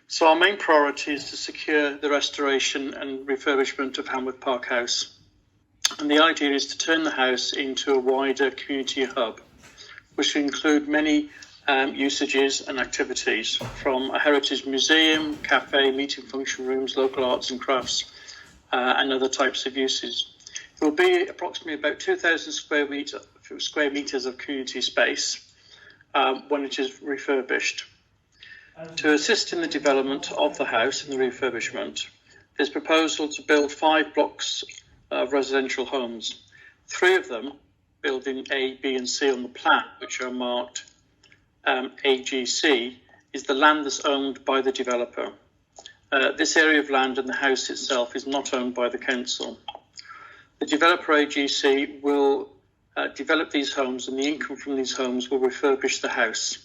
So our main priority is to secure the restoration and refurbishment of Hanworth Park House. And the idea is to turn the house into a wider community hub, which will include many usages and activities, from a heritage museum, cafe, meeting function rooms, local arts and crafts, and other types of uses. There will be approximately about 2,000 square metres of community space when it is refurbished. To assist in the development of the house and the refurbishment, there's proposal to build 5 blocks of residential homes. 3 of them, building A, B and C on the plan, which are marked AGC, is the land that's owned by the developer. This area of land and the house itself is not owned by the council. The developer AGC will develop these homes, and the income from these homes will refurbish the house.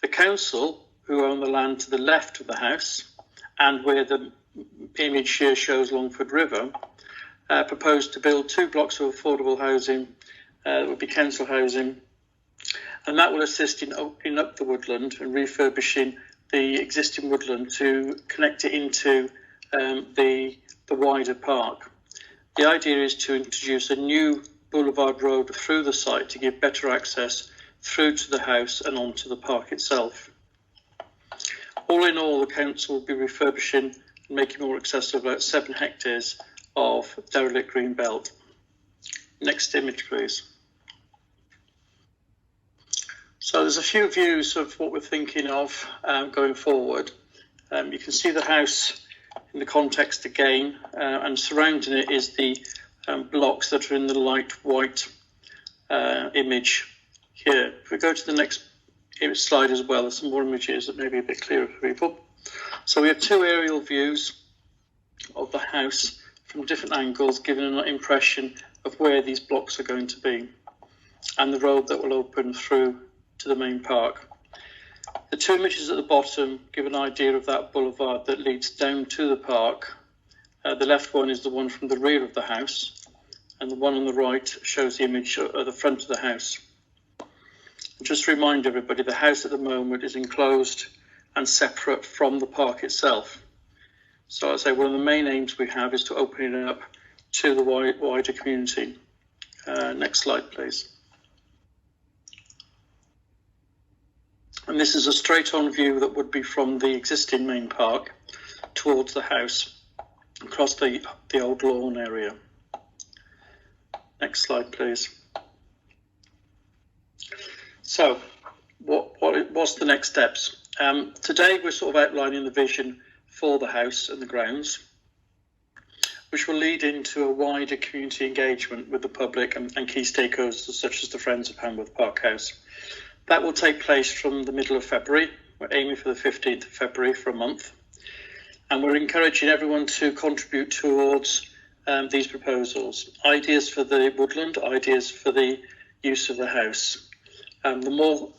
The council, who own the land to the left of the house and where the image here shows Longford River, propose to build 2 blocks of affordable housing, that would be council housing, and that will assist in opening up the woodland and refurbishing the existing woodland to connect it into the wider park. The idea is to introduce a new boulevard road through the site to give better access through to the house and onto the park itself. All in all, the council will be refurbishing and making more accessible about 7 hectares of derelict green belt. Next image, please. So there's a few views of what we're thinking of going forward. You can see the house in the context again, and surrounding it is the blocks that are in the light white image here. If we go to the next slide as well, there's some more images that may be a bit clearer for people. So we have 2 aerial views of the house from different angles, giving an impression of where these blocks are going to be and the road that will open through to the main park. The 2 images at the bottom give an idea of that boulevard that leads down to the park. The left one is the one from the rear of the house, and the one on the right shows the image of the front of the house. Just to remind everybody, the house at the moment is enclosed and separate from the park itself. So as I say, one of the main aims we have is to open it up to the wider community. Next slide, please. And this is a straight-on view that would be from the existing main park towards the house, across the old lawn area. Next slide, please. So, what's the next steps? Today we're sort of outlining the vision for the house and the grounds, which will lead into a wider community engagement with the public and key stakeholders such as the Friends of Hanworth Park House. That will take place from the middle of February. We're aiming for the 15th of February for a month. And we're encouraging everyone to contribute towards these proposals. Ideas for the woodland, ideas for the use of the house. The more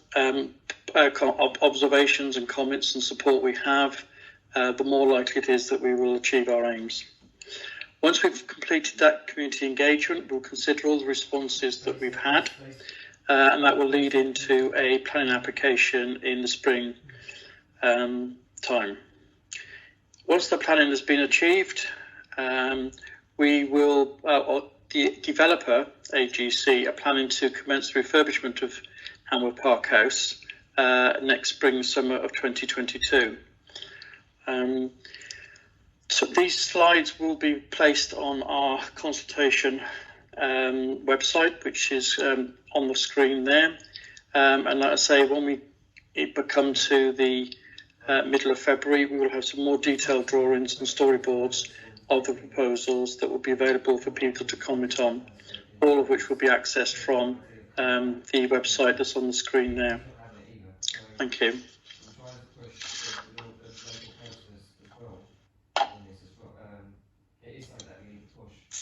observations and comments and support we have, the more likely it is that we will achieve our aims. Once we've completed that community engagement, we'll consider all the responses that we've had, and that will lead into a planning application in the spring time. Once the planning has been achieved, we will, the developer, AGC, are planning to commence the refurbishment of Hanworth Park House next spring, summer of 2022. So these slides will be placed on our consultation website, which is on the screen there. And like I say, when it come to the middle of February, we will have some more detailed drawings and storyboards of the proposals that will be available for people to comment on, all of which will be accessed from the website that's on the screen there. Thank you.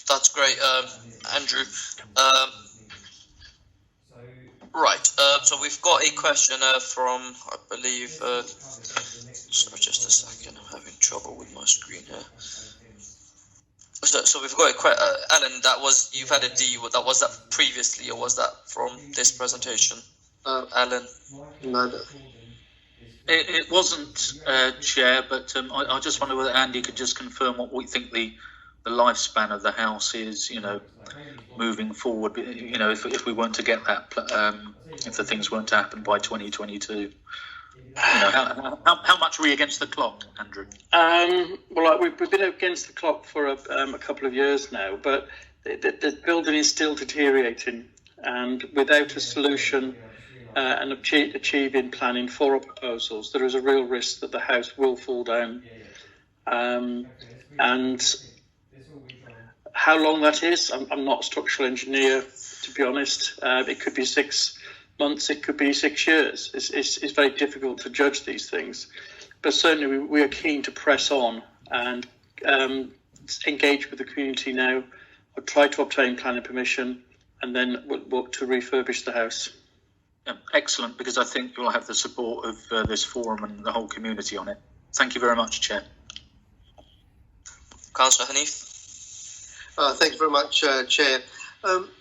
That's great, Andrew. Right, so we've got a question from, I believe, sorry, just a second, I'm having trouble with my screen here. So we've got a Alan, you've had a D, was that previously, or was that from this presentation? Alan, no. It wasn't, Chair, but I just wonder whether Andy could just confirm what we think the lifespan of the house is, moving forward. If we weren't to get that, if the things weren't to happen by 2022. How much are we against the clock, Andrew? Well, we've been against the clock for a couple of years now, but the building is still deteriorating, and without a solution and achieving planning for our proposals, there is a real risk that the house will fall down. And how long that is, I'm not a structural engineer, to be honest. It could be 6 months, it could be 6 years. It's very difficult to judge these things, but certainly we are keen to press on and engage with the community now. I'll try to obtain planning permission, and then we'll work to refurbish the house. Excellent, because I think you'll have the support of this forum and the whole community on it. Thank you very much, Chair. Councillor Hanif. Thank you very much, Chair.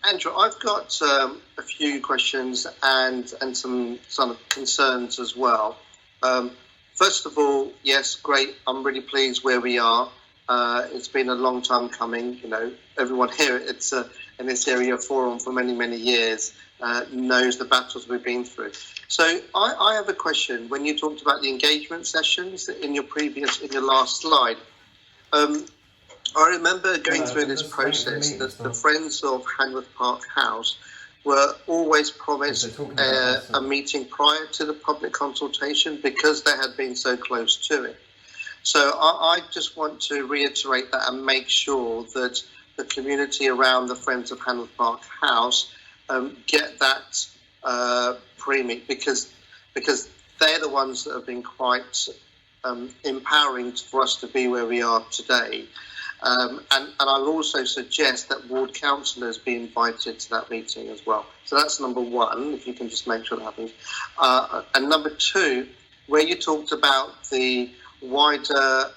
Andrew, I've got a few questions and some sort of concerns as well. First of all, yes, great. I'm really pleased where we are. It's been a long time coming. Everyone here in this area forum for many, many years knows the battles we've been through. So I have a question. When you talked about the engagement sessions in your last slide, I remember going through this process that the Friends of Hanworth Park House were always promised a meeting prior to the public consultation because they had been so close to it. So I just want to reiterate that and make sure that the community around the Friends of Hanworth Park House get that pre-meet because they're the ones that have been quite empowering for us to be where we are today. And I would also suggest that ward councillors be invited to that meeting as well. So that's number one, if you can just make sure that happens. And number two, where you talked about the wider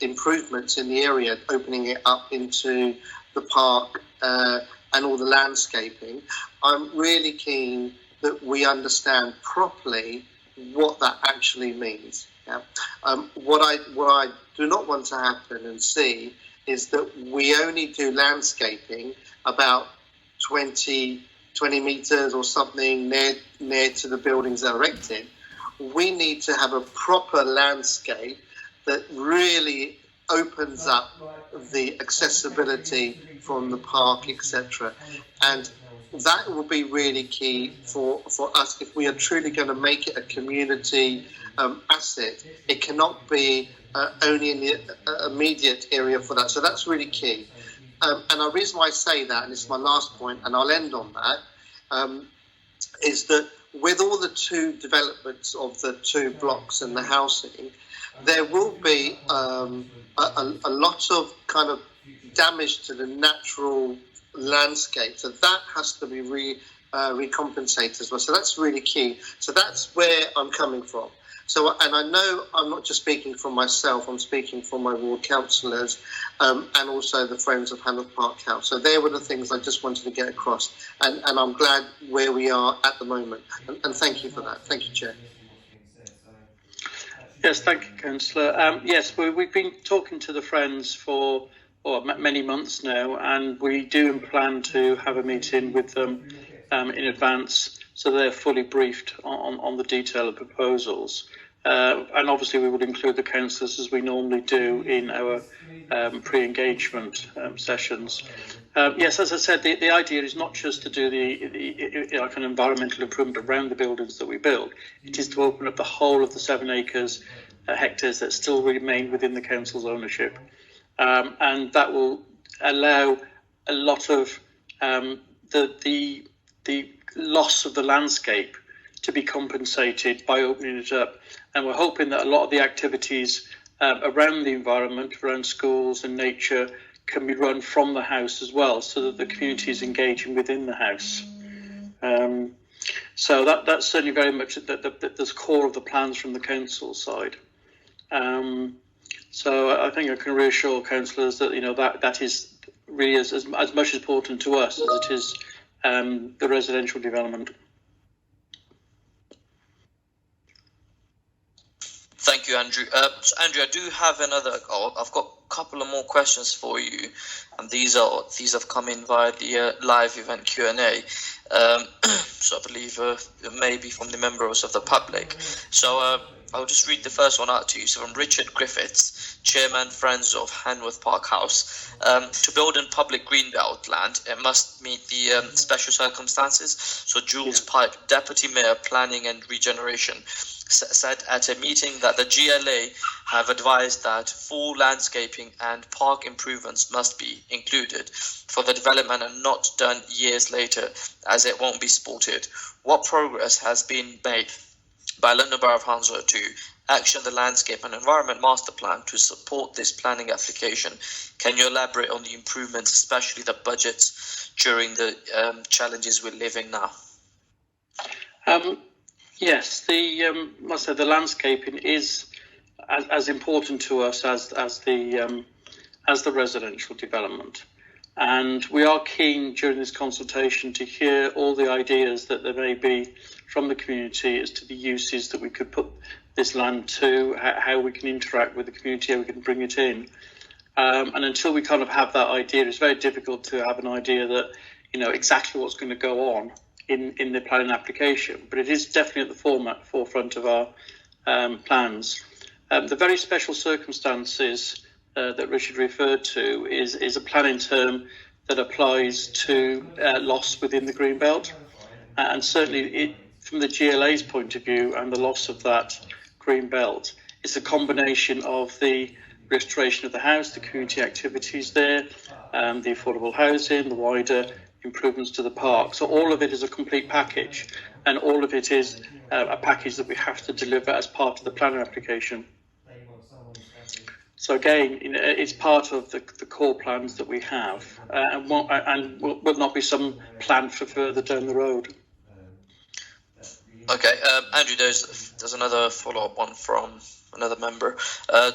improvements in the area, opening it up into the park and all the landscaping, I'm really keen that we understand properly what that actually means. Yeah. What I do not want to happen and see is that we only do landscaping about 20 metres or something near to the buildings erected. We need to have a proper landscape that really opens up the accessibility from the park, etc. And that will be really key for us if we are truly going to make it a community asset. It cannot be only in the immediate area for that. So that's really key. And the reason why I say that, and it's my last point, and I'll end on that, is that with all the two developments of the two blocks and the housing, there will be a lot of kind of damage to the natural landscape. So that has to be recompensated as well. So that's really key. So that's where I'm coming from. So, and I know I'm not just speaking for myself, I'm speaking for my ward councillors and also the Friends of Hanworth Park House. So there were the things I just wanted to get across. And I'm glad where we are at the moment. And thank you for that. Thank you, Chair. Yes, thank you, Councillor. Yes, we've been talking to the Friends for many months now, and we do plan to have a meeting with them in advance, so they're fully briefed on the detail of proposals. And obviously we would include the councillors as we normally do in our pre-engagement sessions. Yes, as I said, the idea is not just to do like an environmental improvement around the buildings that we build. It is to open up the whole of the 7 hectares that still remain within the council's ownership. And that will allow a lot of the loss of the landscape to be compensated by opening it up. And we're hoping that a lot of the activities around the environment, around schools and nature, can be run from the house as well, so that the community is engaging within the house. So that's certainly very much the core of the plans from the council side. So I think I can reassure councillors that that is really as much important to us as it is the residential development. Thank you, Andrew. So Andrew, I do have I've got a couple of more questions for you, and these have come in via the live event Q&A. So I believe maybe from the members of the public. So I'll just read the first one out to you. So from Richard Griffiths, Chairman, Friends of Hanworth Park House. To build in public greenbelt land, it must meet the special circumstances. So Jules Pipe, Deputy Mayor, Planning and Regeneration, said at a meeting that the GLA have advised that full landscaping and park improvements must be included for the development and not done years later, as it won't be supported. What progress has been made by London Borough of Hounslow to action the landscape and environment master plan to support this planning application? Can you elaborate on the improvements, especially the budgets during the challenges we're living now? Yes, the landscaping is as important to us as the residential development, and we are keen during this consultation to hear all the ideas that there may be from the community as to the uses that we could put this land to, how we can interact with the community, how we can bring it in, and until we kind of have that idea, it's very difficult to have an idea that exactly what's going to go on in the planning application, but it is definitely at the forefront of our plans. The very special circumstances that Richard referred to is a planning term that applies to loss within the greenbelt, and certainly from the GLA's point of view and the loss of that greenbelt, it's a combination of the restoration of the house, the community activities there, the affordable housing, the wider improvements to the park. So all of it is a complete package, and all of it is a package that we have to deliver as part of the planning application. So again, it's part of the core plans that we have, and will not be some plan for further down the road. Okay, Andrew, there's another follow-up one from another member.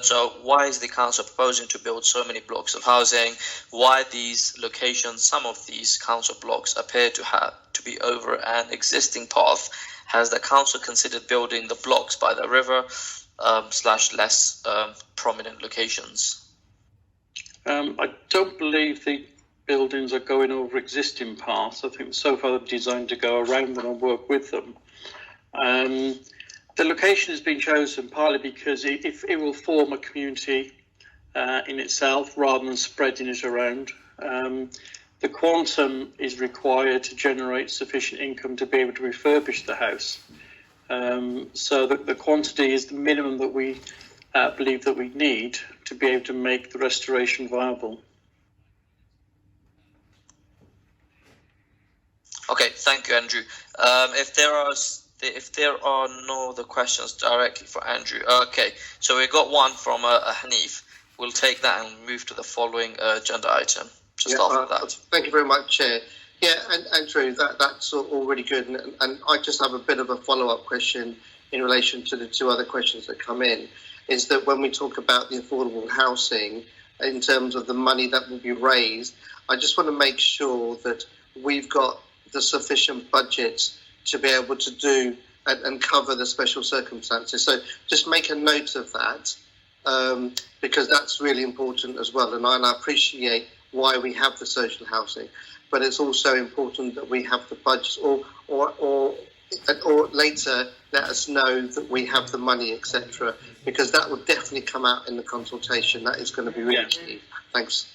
So why is the council proposing to build so many blocks of housing? Why these locations? Some of these council blocks appear to be over an existing path. Has the council considered building the blocks by the river / less prominent locations? I don't believe the buildings are going over existing paths. I think so far they're designed to go around them and work with them. The location has been chosen partly because it will form a community in itself rather than spreading it around. The quantum is required to generate sufficient income to be able to refurbish the house. So the quantity is the minimum that we believe that we need to be able to make the restoration viable. Okay, thank you, Andrew. If there are no other questions directly for Andrew, okay. So we got one from Hanif. We'll take that and move to the following agenda item. After that. Thank you very much, Chair. Yeah, and Andrew, that's all really good. And I just have a bit of a follow-up question in relation to the two other questions that come in. Is that when we talk about the affordable housing, in terms of the money that will be raised, I just want to make sure that we've got the sufficient budgets to be able to do and cover the special circumstances. So just make a note of that, because that's really important as well. And I appreciate why we have the social housing, but it's also important that we have the budget, or later let us know that we have the money, etc., because that will definitely come out in the consultation. That is going to be really key. Thanks.